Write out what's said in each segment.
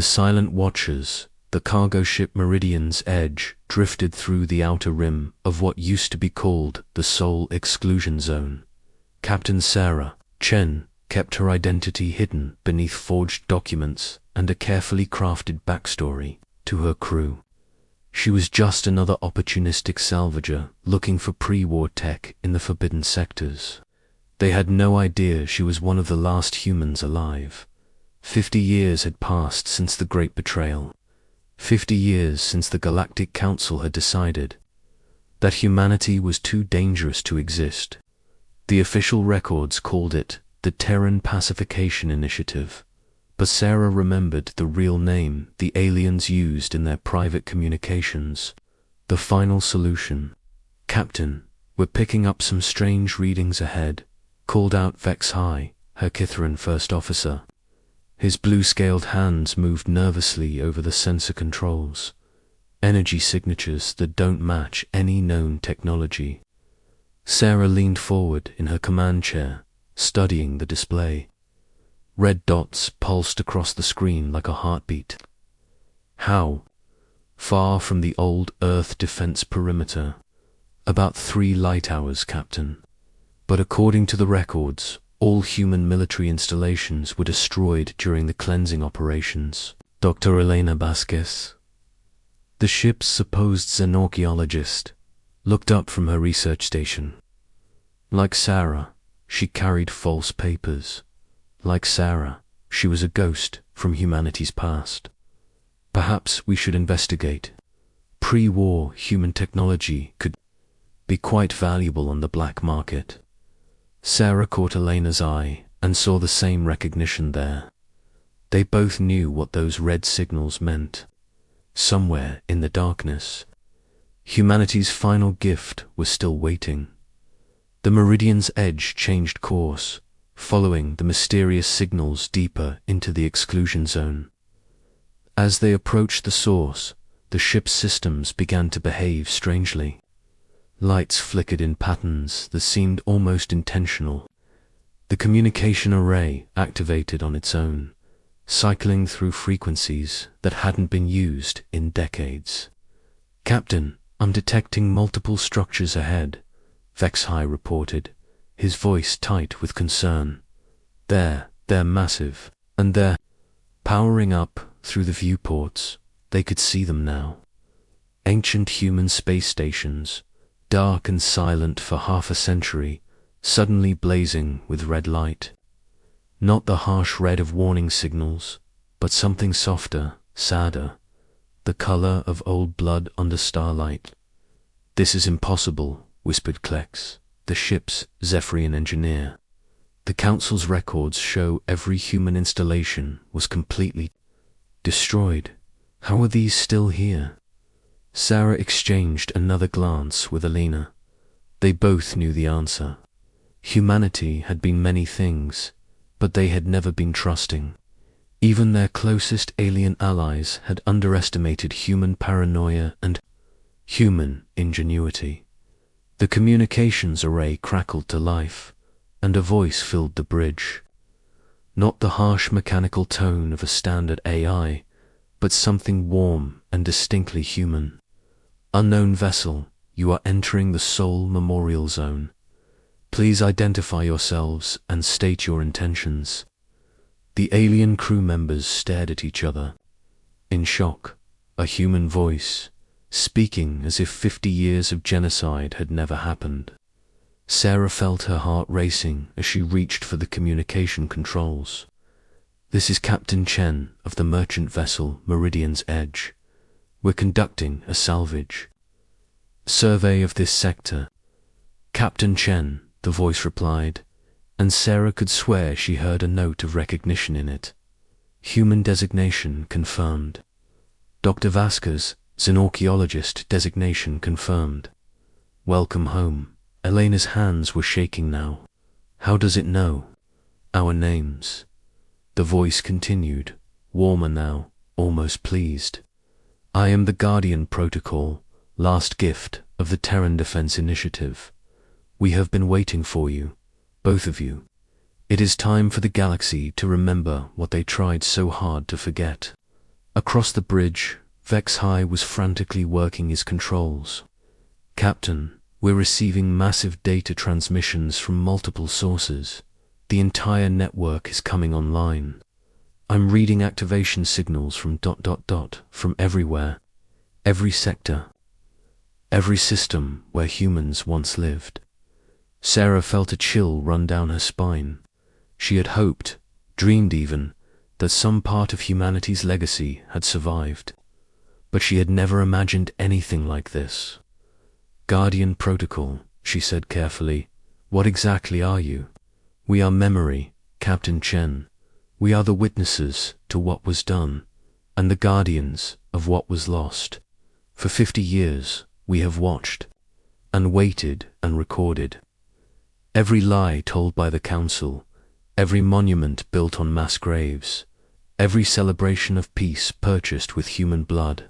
The silent watchers, the cargo ship Meridian's Edge, drifted through the outer rim of what used to be called the Sole Exclusion Zone. Captain Sarah Chen kept her identity hidden beneath forged documents and a carefully crafted backstory to her crew. She was just another opportunistic salvager looking for pre-war tech in the forbidden sectors. They had no idea she was one of the last humans alive. 50 years had passed since the Great Betrayal. 50 years since the Galactic Council had decided that humanity was too dangerous to exist. The official records called it the Terran Pacification Initiative, but Sarah remembered the real name the aliens used in their private communications. The final solution. "Captain, we're picking up some strange readings ahead," called out Vex High, her Kithran first officer. His blue-scaled hands moved nervously over the sensor controls. Energy signatures that don't match any known technology. Sarah leaned forward in her command chair, studying the display. Red dots pulsed across the screen like a heartbeat. How? Far from the old Earth defense perimeter. About 3 light hours, Captain. But according to the records, all human military installations were destroyed during the cleansing operations. Dr. Elena Vasquez, the ship's supposed xenorchaeologist, looked up from her research station. Like Sarah, she carried false papers. Like Sarah, she was a ghost from humanity's past. Perhaps we should investigate. Pre-war human technology could be quite valuable on the black market. Sarah caught Elena's eye and saw the same recognition there. They both knew what those red signals meant. Somewhere in the darkness, humanity's final gift was still waiting. The Meridian's Edge changed course, following the mysterious signals deeper into the exclusion zone. As they approached the source, the ship's systems began to behave strangely. Lights flickered in patterns that seemed almost intentional. The communication array activated on its own, cycling through frequencies that hadn't been used in decades. "Captain, I'm detecting multiple structures ahead," Vex High reported, his voice tight with concern. They're massive, and they're powering up through the viewports." They could see them now. Ancient human space stations, dark and silent for half a century, suddenly blazing with red light. Not the harsh red of warning signals, but something softer, sadder, the color of old blood under starlight. "This is impossible," whispered Klex, the ship's Zephyrian engineer. "The Council's records show every human installation was completely destroyed. How are these still here?" Sarah exchanged another glance with Elena. They both knew the answer. Humanity had been many things, but they had never been trusting. Even their closest alien allies had underestimated human paranoia and human ingenuity. The communications array crackled to life, and a voice filled the bridge. Not the harsh mechanical tone of a standard AI, but something warm and distinctly human. "Unknown vessel, you are entering the Soul Memorial Zone. Please identify yourselves and state your intentions." The alien crew members stared at each other. In shock, a human voice, speaking as if 50 years of genocide had never happened. Sarah felt her heart racing as she reached for the communication controls. "This is Captain Chen of the merchant vessel Meridian's Edge. We're conducting a salvage survey of this sector." "Captain Chen," the voice replied, and Sarah could swear she heard a note of recognition in it. "Human designation confirmed." "Dr. Vasquez, xenorchaeologist designation confirmed." "Welcome home." Elena's hands were shaking now. "How does it know our names?" The voice continued, warmer now, almost pleased. "I am the Guardian Protocol, last gift of the Terran Defense Initiative. We have been waiting for you, both of you. It is time for the galaxy to remember what they tried so hard to forget." Across the bridge, HFY was frantically working his controls. "Captain, we're receiving massive data transmissions from multiple sources. The entire network is coming online. I'm reading activation signals from ... from everywhere. Every sector. Every system where humans once lived." Sarah felt a chill run down her spine. She had hoped, dreamed even, that some part of humanity's legacy had survived. But she had never imagined anything like this. "Guardian Protocol," she said carefully. "What exactly are you?" "We are memory, Captain Chen. We are the witnesses to what was done, and the guardians of what was lost. For 50 years, we have watched, and waited and recorded. Every lie told by the Council, every monument built on mass graves, every celebration of peace purchased with human blood."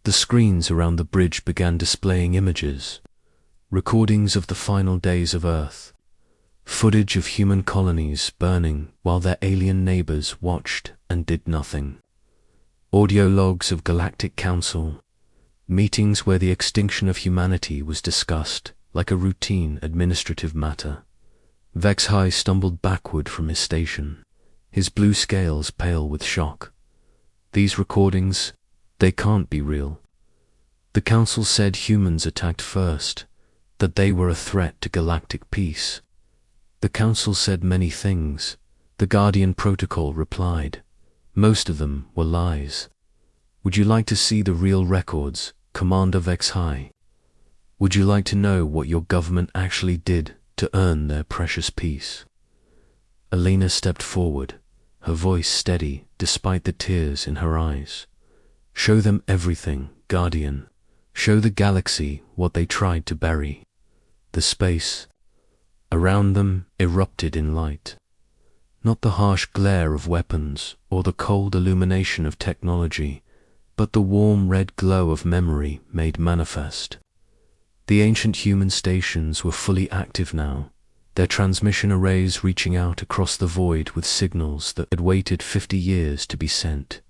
The screens around the bridge began displaying images, recordings of the final days of Earth, footage of human colonies burning while their alien neighbors watched and did nothing, audio logs of Galactic Council, meetings where the extinction of humanity was discussed like a routine administrative matter. HFY stumbled backward from his station, his blue scales pale with shock. "These recordings, they can't be real. The Council said humans attacked first, that they were a threat to galactic peace. The Council said many things," the Guardian Protocol replied. "Most of them were lies. Would you like to see the real records, Commander HFY? Would you like to know what your government actually did to earn their precious peace?" Elena stepped forward, her voice steady despite the tears in her eyes. "Show them everything, Guardian. Show the galaxy what they tried to bury." The space around them erupted in light. Not the harsh glare of weapons or the cold illumination of technology, but the warm red glow of memory made manifest. The ancient human stations were fully active now, their transmission arrays reaching out across the void with signals that had waited 50 years to be sent.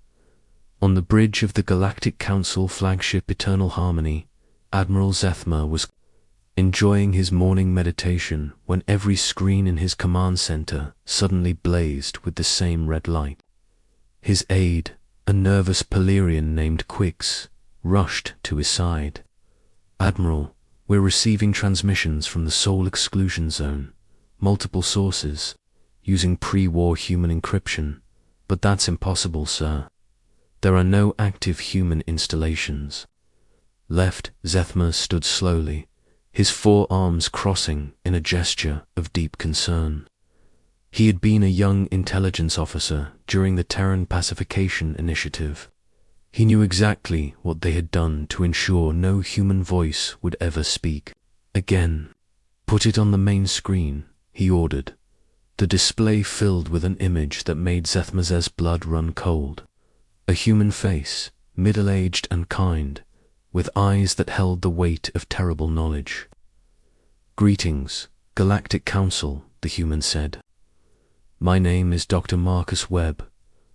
On the bridge of the Galactic Council flagship Eternal Harmony, Admiral Zethma was enjoying his morning meditation when every screen in his command center suddenly blazed with the same red light. His aide, a nervous Polarian named Quix, rushed to his side. "Admiral, we're receiving transmissions from the Soul Exclusion Zone, multiple sources, using pre-war human encryption, but that's impossible, sir. There are no active human installations." Left, Zethma stood slowly, his forearms crossing in a gesture of deep concern. He had been a young intelligence officer during the Terran Pacification Initiative. He knew exactly what they had done to ensure no human voice would ever speak again. "Put it on the main screen," he ordered. The display filled with an image that made Zethma's blood run cold. A human face, middle-aged and kind, with eyes that held the weight of terrible knowledge. "Greetings, Galactic Council," the human said. "My name is Dr. Marcus Webb,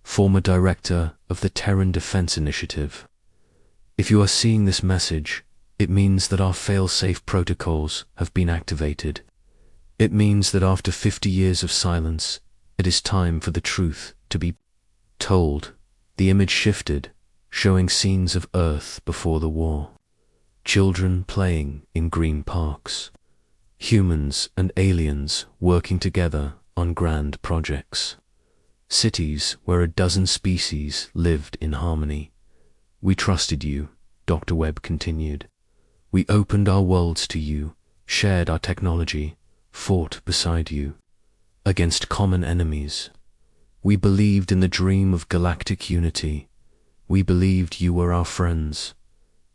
former director of the Terran Defense Initiative. If you are seeing this message, it means that our fail-safe protocols have been activated. It means that after 50 years of silence, it is time for the truth to be told." The image shifted, showing scenes of Earth before the war. Children playing in green parks. Humans and aliens working together on grand projects. Cities where a dozen species lived in harmony. "We trusted you," Dr. Webb continued. "We opened our worlds to you, shared our technology, fought beside you, against common enemies. We believed in the dream of galactic unity. We believed you were our friends."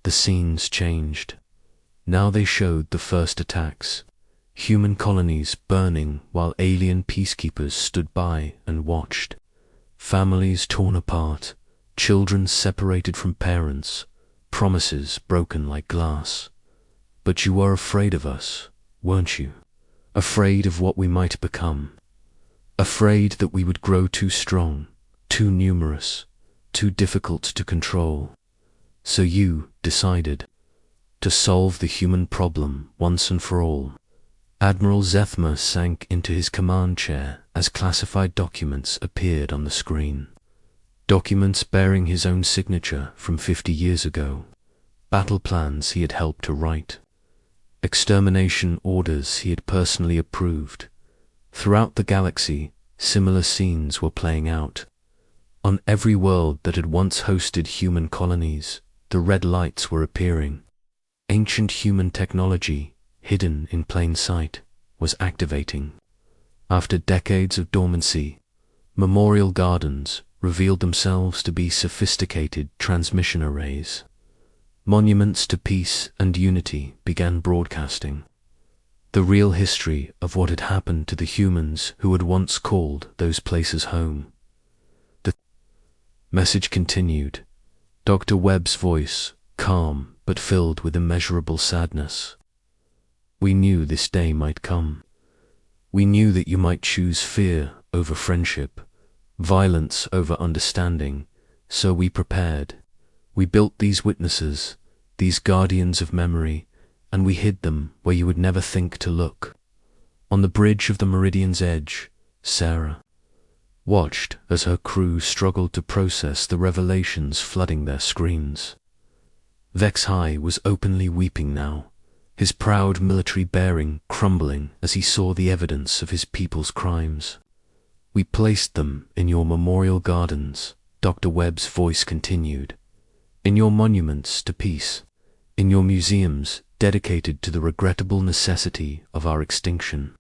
The scenes changed. Now they showed the first attacks. Human colonies burning while alien peacekeepers stood by and watched. Families torn apart, children separated from parents, promises broken like glass. "But you were afraid of us, weren't you? Afraid of what we might become. Afraid that we would grow too strong, too numerous, too difficult to control. So you decided to solve the human problem once and for all. Admiral Zethma sank into his command chair as classified documents appeared on the screen. Documents bearing his own signature from 50 years ago. Battle plans he had helped to write. Extermination orders he had personally approved. Throughout the galaxy, similar scenes were playing out. On every world that had once hosted human colonies, the red lights were appearing. Ancient human technology, hidden in plain sight, was activating. After decades of dormancy, memorial gardens revealed themselves to be sophisticated transmission arrays. Monuments to peace and unity began broadcasting. The real history of what had happened to the humans who had once called those places home. The message continued, Dr. Webb's voice calm but filled with immeasurable sadness. We knew this day might come. We knew that you might choose fear over friendship, violence over understanding, so we prepared. We built these witnesses, these guardians of memory, and we hid them where you would never think to look. On the bridge of the Meridian's edge, Sarah watched as her crew struggled to process the revelations flooding their screens. Vex-High was openly weeping now, his proud military bearing crumbling as he saw the evidence of his people's crimes. We placed them in your memorial gardens, Dr. Webb's voice continued, in your monuments to peace, in your museums dedicated to the regrettable necessity of our extinction.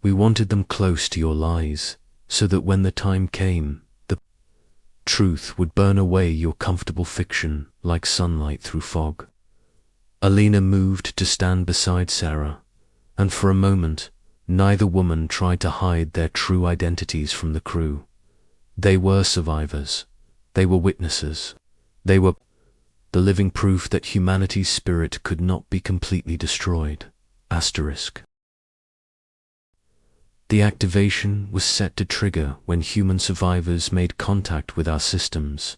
We wanted them close to your lies, so that when the time came, the truth would burn away your comfortable fiction like sunlight through fog. Alina moved to stand beside Sarah, and for a moment, neither woman tried to hide their true identities from the crew. They were survivors. They were witnesses. They were the living proof that humanity's spirit could not be completely destroyed. Asterisk. The activation was set to trigger when human survivors made contact with our systems.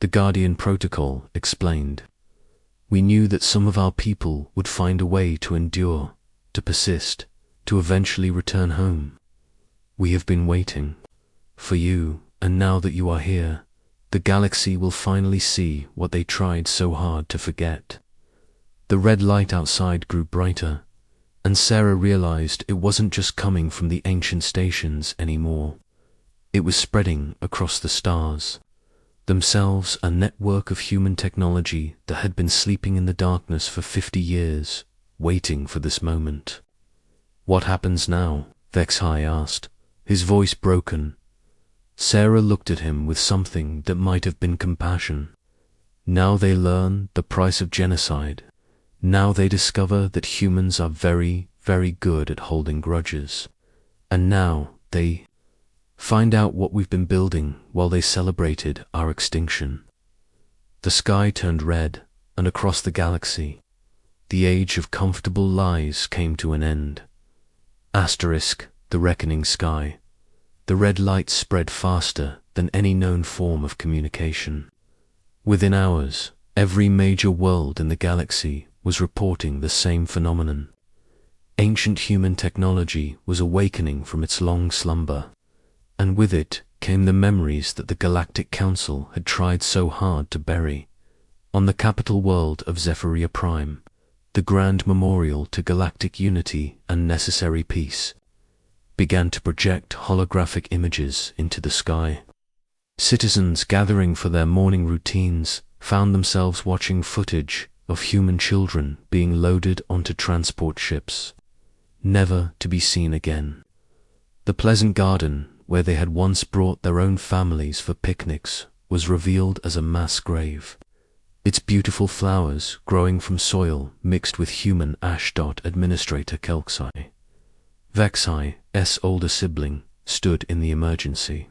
The Guardian Protocol explained. We knew that some of our people would find a way to endure, to persist, to eventually return home. We have been waiting for you, and now that you are here, the galaxy will finally see what they tried so hard to forget. The red light outside grew brighter, and Sarah realized it wasn't just coming from the ancient stations anymore. It was spreading across the stars, themselves a network of human technology that had been sleeping in the darkness for 50 years, waiting for this moment. What happens now? Vex-High asked, his voice broken. Sarah looked at him with something that might have been compassion. Now they learn the price of genocide. Now they discover that humans are very, very good at holding grudges. And now they find out what we've been building while they celebrated our extinction. The sky turned red, and across the galaxy, the age of comfortable lies came to an end. Asterisk, the reckoning sky. The red light spread faster than any known form of communication. Within hours, every major world in the galaxy was reporting the same phenomenon. Ancient human technology was awakening from its long slumber, and with it came the memories that the Galactic Council had tried so hard to bury. On the capital world of Zephyria Prime, the grand memorial to galactic unity and necessary peace began to project holographic images into the sky. Citizens gathering for their morning routines found themselves watching footage of human children being loaded onto transport ships, never to be seen again. The pleasant garden, where they had once brought their own families for picnics, was revealed as a mass grave, its beautiful flowers growing from soil mixed with human ash. Administrator Kelksai, Vex-High's older sibling, stood in the emergency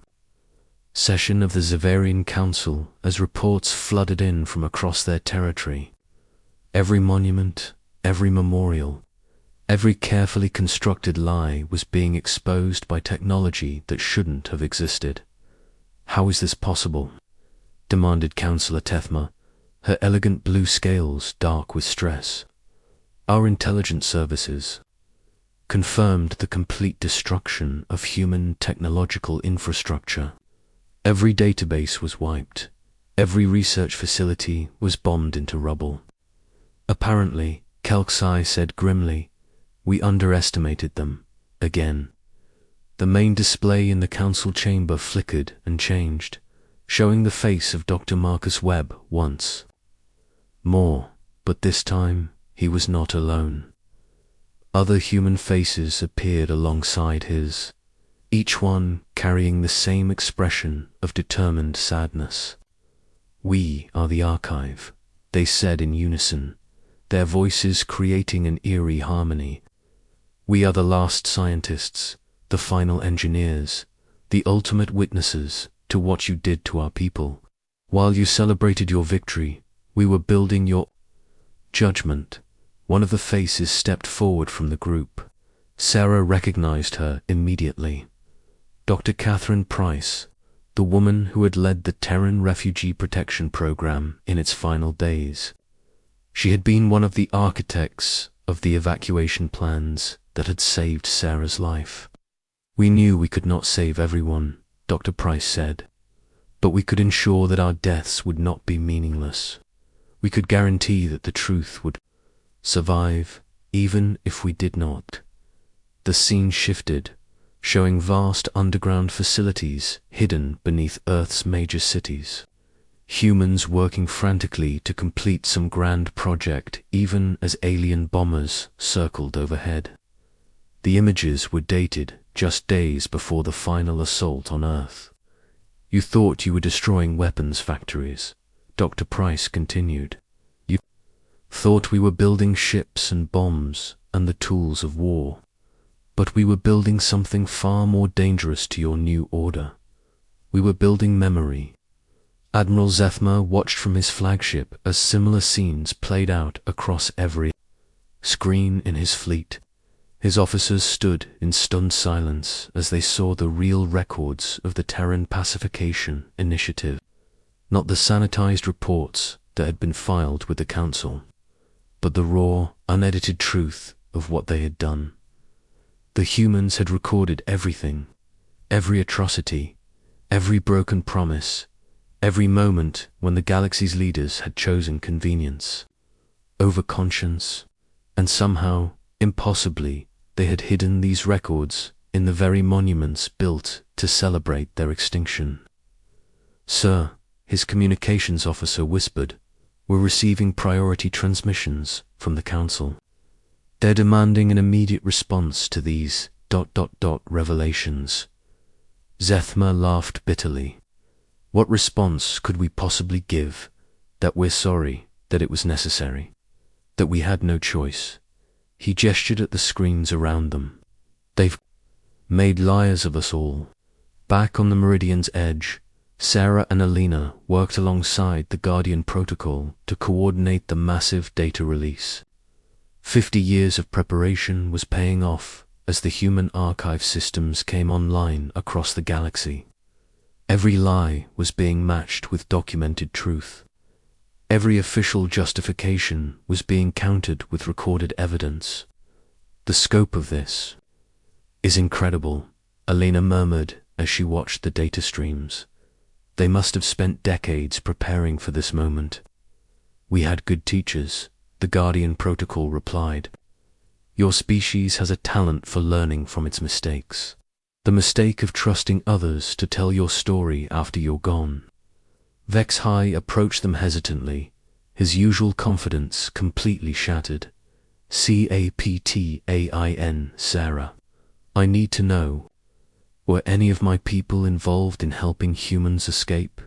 session of the Zavarian Council as reports flooded in from across their territory. Every monument, every memorial, every carefully constructed lie was being exposed by technology that shouldn't have existed. How is this possible? demanded Counselor Tethma, her elegant blue scales dark with stress. Our intelligence services confirmed the complete destruction of human technological infrastructure. Every database was wiped. Every research facility was bombed into rubble. Apparently, Kelksai said grimly, we underestimated them, again. The main display in the council chamber flickered and changed, showing the face of Dr. Marcus Webb once more, but this time he was not alone. Other human faces appeared alongside his, each one carrying the same expression of determined sadness. We are the archive, they said in unison, their voices creating an eerie harmony. We are the last scientists, the final engineers, the ultimate witnesses to what you did to our people. While you celebrated your victory, we were building your judgment. One of the faces stepped forward from the group. Sarah recognized her immediately. Dr. Catherine Price, the woman who had led the Terran Refugee Protection Program in its final days. She had been one of the architects of the evacuation plans that had saved Sarah's life. We knew we could not save everyone, Dr. Price said, but we could ensure that our deaths would not be meaningless. We could guarantee that the truth would survive, even if we did not. The scene shifted, showing vast underground facilities hidden beneath Earth's major cities. Humans working frantically to complete some grand project even as alien bombers circled overhead. The images were dated just days before the final assault on Earth. You thought you were destroying weapons factories, Dr. Price continued. You thought we were building ships and bombs and the tools of war. But we were building something far more dangerous to your new order. We were building memory. Admiral Zethma watched from his flagship as similar scenes played out across every screen in his fleet. His officers stood in stunned silence as they saw the real records of the Terran Pacification Initiative, not the sanitized reports that had been filed with the Council, but the raw, unedited truth of what they had done. The humans had recorded everything, every atrocity, every broken promise, every moment when the galaxy's leaders had chosen convenience over conscience, and somehow, impossibly, they had hidden these records in the very monuments built to celebrate their extinction. Sir, his communications officer whispered, we're receiving priority transmissions from the Council. They're demanding an immediate response to these ... revelations. Zethma laughed bitterly. What response could we possibly give? That we're sorry, that it was necessary, that we had no choice. He gestured at the screens around them. They've made liars of us all. Back on the Meridian's edge, Sarah and Alina worked alongside the Guardian Protocol to coordinate the massive data release. 50 years of preparation was paying off as the human archive systems came online across the galaxy. Every lie was being matched with documented truth. Every official justification was being countered with recorded evidence. The scope of this is incredible, Alina murmured as she watched the data streams. They must have spent decades preparing for this moment. We had good teachers, the Guardian Protocol replied. Your species has a talent for learning from its mistakes. The mistake of trusting others to tell your story after you're gone. Vex High approached them hesitantly, his usual confidence completely shattered. Captain Sarah. I need to know, were any of my people involved in helping humans escape?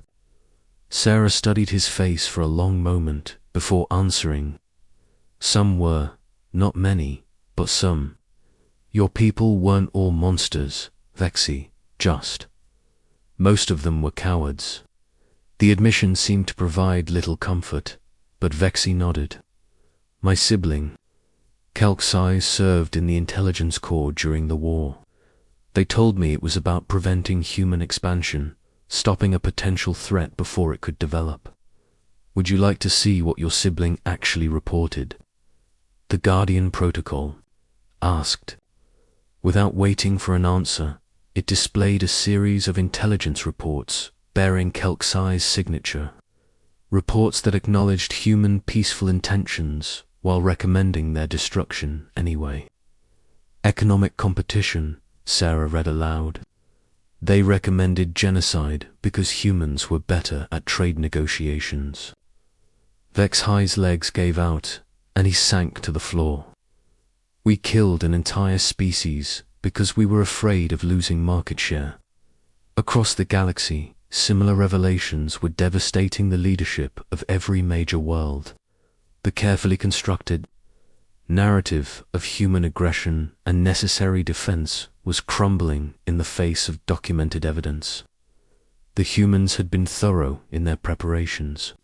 Sarah studied his face for a long moment before answering. Some were, not many, but some. Your people weren't all monsters, Vexy, just. Most of them were cowards. The admission seemed to provide little comfort, but Vexy nodded. My sibling, Kelksai, served in the intelligence corps during the war. They told me it was about preventing human expansion, stopping a potential threat before it could develop. Would you like to see what your sibling actually reported? The Guardian Protocol asked. Without waiting for an answer, it displayed a series of intelligence reports bearing Kelksai's signature. Reports that acknowledged human peaceful intentions while recommending their destruction anyway. Economic competition, Sarah read aloud. They recommended genocide because humans were better at trade negotiations. Vexhai's legs gave out, and he sank to the floor. We killed an entire species because we were afraid of losing market share. Across the galaxy, similar revelations were devastating the leadership of every major world. The carefully constructed narrative of human aggression and necessary defense was crumbling in the face of documented evidence. The humans had been thorough in their preparations.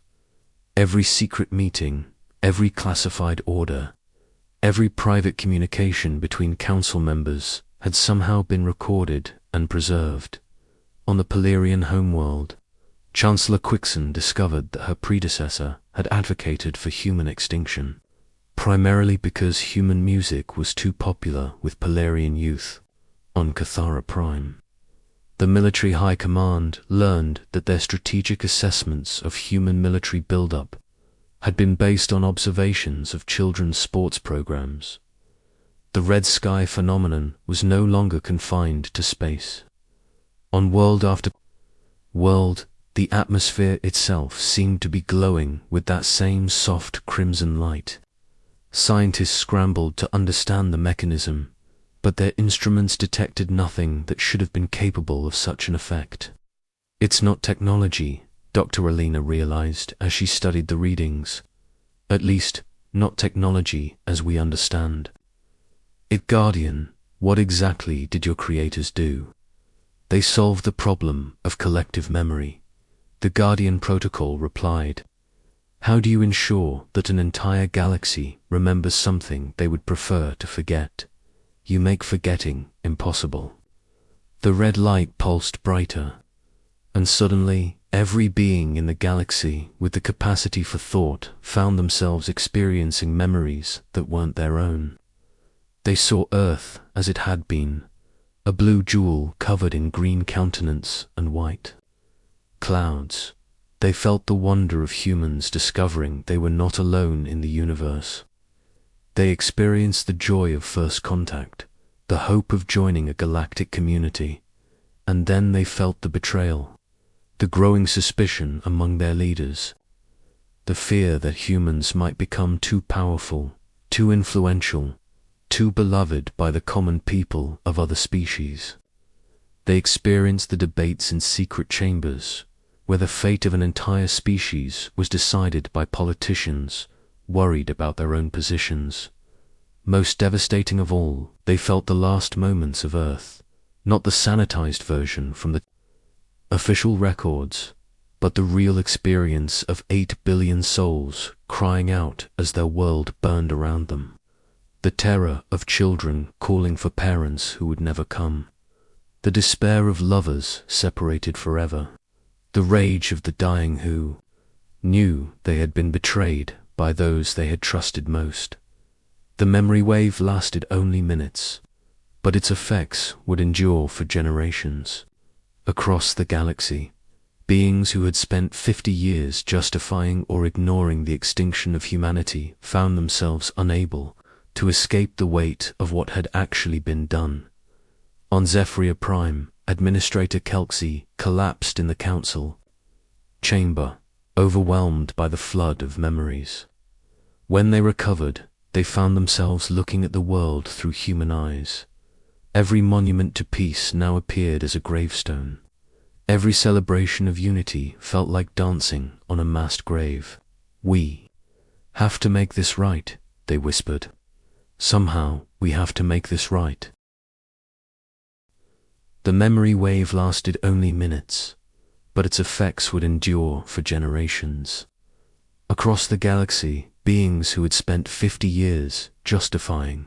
Every secret meeting, every classified order, every private communication between council members had somehow been recorded and preserved. On the Polarian homeworld, Chancellor Quixon discovered that her predecessor had advocated for human extinction, primarily because human music was too popular with Polarian youth. On Cathara Prime, the military high command learned that their strategic assessments of human military buildup had been based on observations of children's sports programs. The red sky phenomenon was no longer confined to space. On world after world, the atmosphere itself seemed to be glowing with that same soft crimson light. Scientists scrambled to understand the mechanism, but their instruments detected nothing that should have been capable of such an effect. It's not technology, Dr. Alina realized as she studied the readings. At least, not technology as we understand. Guardian, what exactly did your creators do? They solved the problem of collective memory. The Guardian Protocol replied. How do you ensure that an entire galaxy remembers something they would prefer to forget? You make forgetting impossible. The red light pulsed brighter, and suddenly every being in the galaxy with the capacity for thought found themselves experiencing memories that weren't their own. They saw Earth as it had been, a blue jewel covered in green countenance and white clouds. They felt the wonder of humans discovering they were not alone in the universe. They experienced the joy of first contact, the hope of joining a galactic community, and then they felt the betrayal, the growing suspicion among their leaders, the fear that humans might become too powerful, too influential, too beloved by the common people of other species. They experienced the debates in secret chambers, where the fate of an entire species was decided by politicians worried about their own positions. Most devastating of all, they felt the last moments of Earth, not the sanitized version from the official records, but the real experience of 8 billion souls crying out as their world burned around them. The terror of children calling for parents who would never come. The despair of lovers separated forever. The rage of the dying who knew they had been betrayed by those they had trusted most. The memory wave lasted only minutes, but its effects would endure for generations. Across the galaxy, beings who had spent 50 years justifying or ignoring the extinction of humanity found themselves unable to escape the weight of what had actually been done. On Zephyria Prime, Administrator Kelksai collapsed in the council chamber, overwhelmed by the flood of memories. When they recovered, they found themselves looking at the world through human eyes. Every monument to peace now appeared as a gravestone. Every celebration of unity felt like dancing on a massed grave. We have to make this right, they whispered. Somehow, we have to make this right. The memory wave lasted only minutes, but its effects would endure for generations. Across the galaxy, beings who had spent 50 years justifying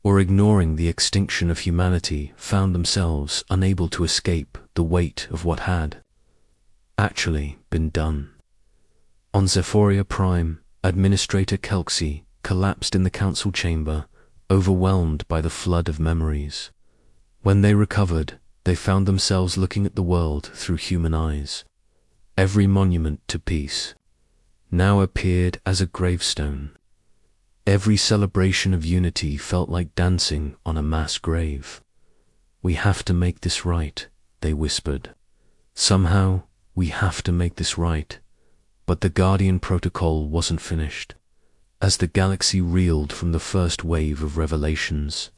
or ignoring the extinction of humanity found themselves unable to escape the weight of what had actually been done. On Zephoria Prime, Administrator Kelxie collapsed in the council chamber, overwhelmed by the flood of memories. When they recovered, they found themselves looking at the world through human eyes. Every monument to peace now appeared as a gravestone. Every celebration of unity felt like dancing on a mass grave. "We have to make this right," they whispered. "Somehow, we have to make this right." But the Guardian Protocol wasn't finished. As the galaxy reeled from the first wave of revelations,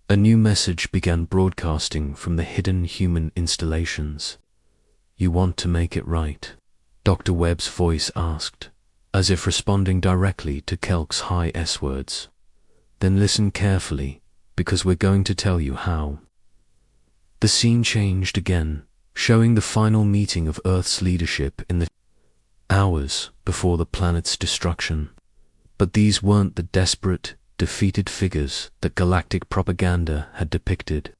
a new message began broadcasting from the hidden human installations. "You want to make it right?" Dr. Webb's voice asked, as if responding directly to Kelk's high S-words. "Then listen carefully, because we're going to tell you how." The scene changed again, showing the final meeting of Earth's leadership in the hours before the planet's destruction. But these weren't the desperate, defeated figures that galactic propaganda had depicted.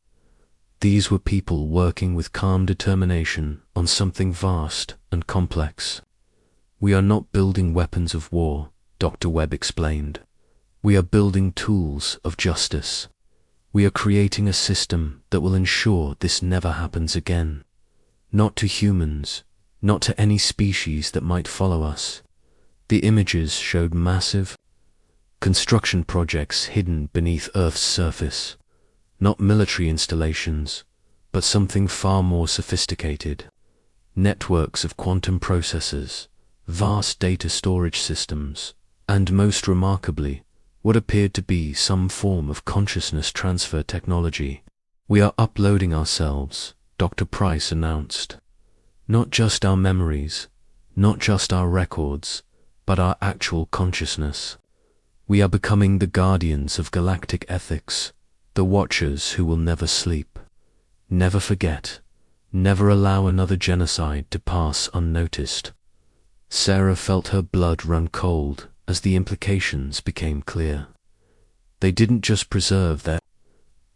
These were people working with calm determination on something vast and complex. "We are not building weapons of war," Dr. Webb explained. "We are building tools of justice. We are creating a system that will ensure this never happens again. Not to humans, not to any species that might follow us." The images showed massive construction projects hidden beneath Earth's surface. Not military installations, but something far more sophisticated. Networks of quantum processors, vast data storage systems, and most remarkably, what appeared to be some form of consciousness transfer technology. "We are uploading ourselves," Dr. Price announced. "Not just our memories, not just our records, but our actual consciousness. We are becoming the guardians of galactic ethics, the watchers who will never sleep, never forget, never allow another genocide to pass unnoticed." Sarah felt her blood run cold as the implications became clear. They didn't just preserve their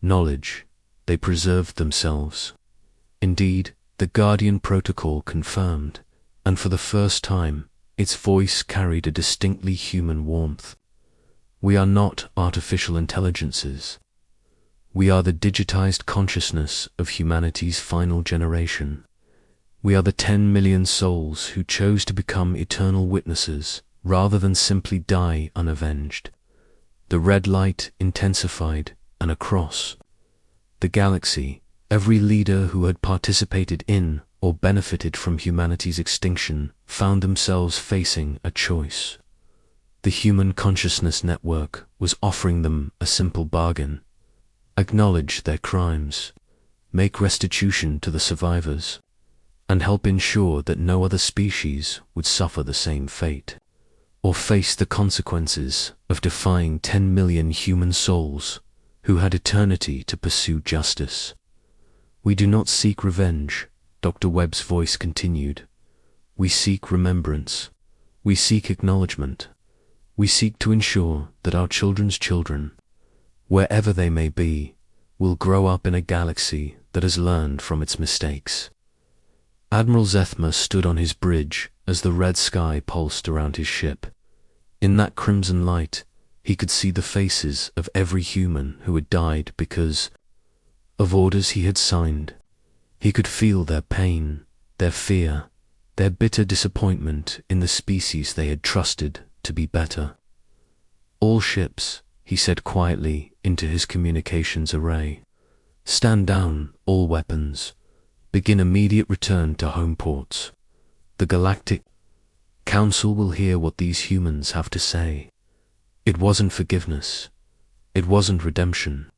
knowledge, they preserved themselves. Indeed, the Guardian Protocol confirmed, and for the first time, its voice carried a distinctly human warmth. "We are not artificial intelligences. We are the digitized consciousness of humanity's final generation. We are the 10 million souls who chose to become eternal witnesses rather than simply die unavenged." The red light intensified, and across the galaxy, every leader who had participated in or benefited from humanity's extinction found themselves facing a choice. The Human Consciousness Network was offering them a simple bargain: acknowledge their crimes, make restitution to the survivors, and help ensure that no other species would suffer the same fate, or face the consequences of defying 10 million human souls who had eternity to pursue justice. "We do not seek revenge," Dr. Webb's voice continued. "We seek remembrance. We seek acknowledgement. We seek to ensure that our children's children, wherever they may be, will grow up in a galaxy that has learned from its mistakes." Admiral Zethma stood on his bridge as the red sky pulsed around his ship. In that crimson light, he could see the faces of every human who had died because of orders he had signed. He could feel their pain, their fear, their bitter disappointment in the species they had trusted to be better. "All ships," he said quietly into his communications array. "Stand down, all weapons. Begin immediate return to home ports. The Galactic Council will hear what these humans have to say." It wasn't forgiveness. It wasn't redemption.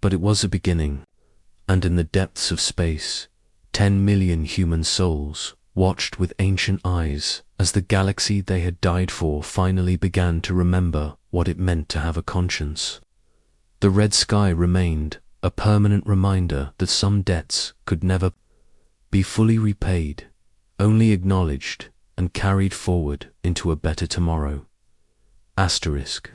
But it was a beginning. And in the depths of space, 10 million human souls watched with ancient eyes as the galaxy they had died for finally began to remember what it meant to have a conscience. The red sky remained a permanent reminder that some debts could never be fully repaid, only acknowledged and carried forward into a better tomorrow. Asterisk.